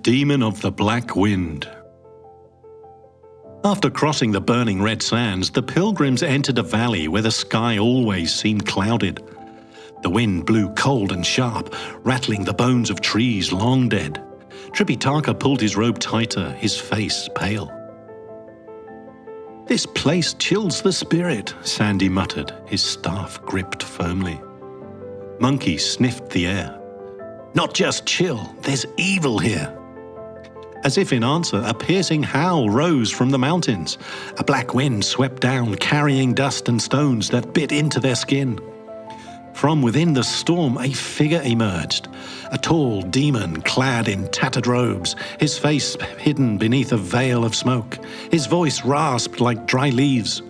Demon of the Black Wind. After crossing the burning red sands, the pilgrims entered a valley where the sky always seemed clouded. The wind blew cold and sharp, rattling the bones of trees long dead. Tripitaka pulled his robe tighter, his face pale. "This place chills the spirit," Sandy muttered, his staff gripped firmly. Monkey sniffed the air. "Not just chill, there's evil here." As if in answer, a piercing howl rose from the mountains. A black wind swept down, carrying dust and stones that bit into their skin. From within the storm, a figure emerged. A tall demon clad in tattered robes, his face hidden beneath a veil of smoke. His voice rasped like dry leaves.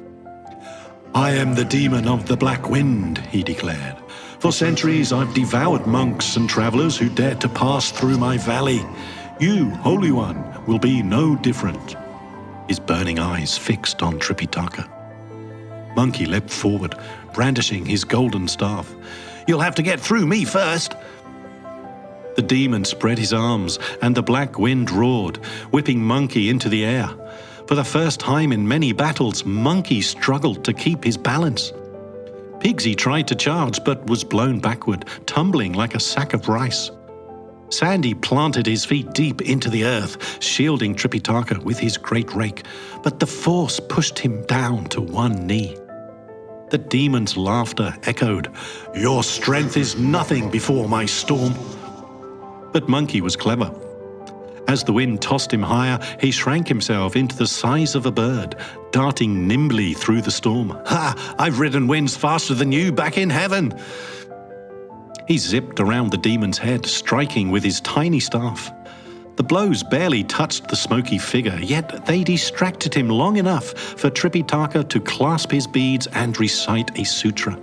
"I am the demon of the Black Wind," he declared. "For centuries I've devoured monks and travelers who dared to pass through my valley. You, Holy One, will be no different." His burning eyes fixed on Tripitaka. Monkey leapt forward, brandishing his golden staff. "You'll have to get through me first." The demon spread his arms, and the black wind roared, whipping Monkey into the air. For the first time in many battles, Monkey struggled to keep his balance. Pigsy tried to charge, but was blown backward, tumbling like a sack of rice. Sandy planted his feet deep into the earth, shielding Tripitaka with his great rake, but the force pushed him down to one knee. The demon's laughter echoed, "Your strength is nothing before my storm." But Monkey was clever. As the wind tossed him higher, he shrank himself into the size of a bird, darting nimbly through the storm. "Ha! I've ridden winds faster than you back in heaven!" He zipped around the demon's head, striking with his tiny staff. The blows barely touched the smoky figure, yet they distracted him long enough for Tripitaka to clasp his beads and recite a sutra.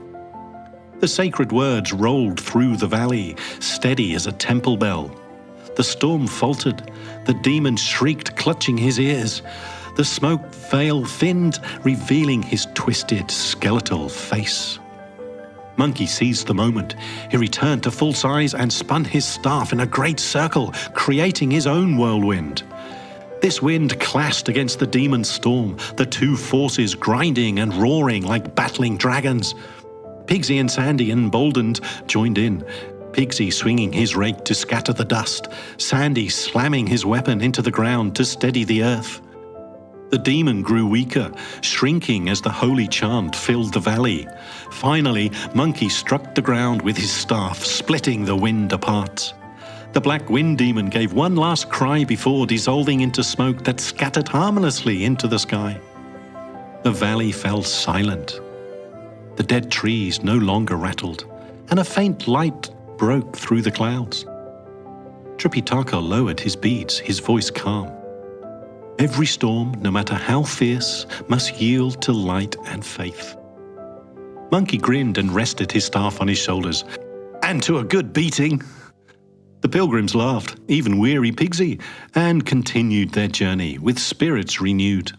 The sacred words rolled through the valley, steady as a temple bell. The storm faltered. The demon shrieked, clutching his ears. The smoke veil thinned, revealing his twisted, skeletal face. Monkey seized the moment. He returned to full size and spun his staff in a great circle, creating his own whirlwind. This wind clashed against the demon's storm, the two forces grinding and roaring like battling dragons. Pigsy and Sandy, emboldened, joined in. Pigsy swinging his rake to scatter the dust, Sandy slamming his weapon into the ground to steady the earth. The demon grew weaker, shrinking as the holy chant filled the valley. Finally, Monkey struck the ground with his staff, splitting the wind apart. The black wind demon gave one last cry before dissolving into smoke that scattered harmlessly into the sky. The valley fell silent. The dead trees no longer rattled, and a faint light broke through the clouds. Tripitaka lowered his beads, his voice calm. "Every storm, no matter how fierce, must yield to light and faith." Monkey grinned and rested his staff on his shoulders. "And to a good beating." The pilgrims laughed, even weary Pigsy, and continued their journey with spirits renewed.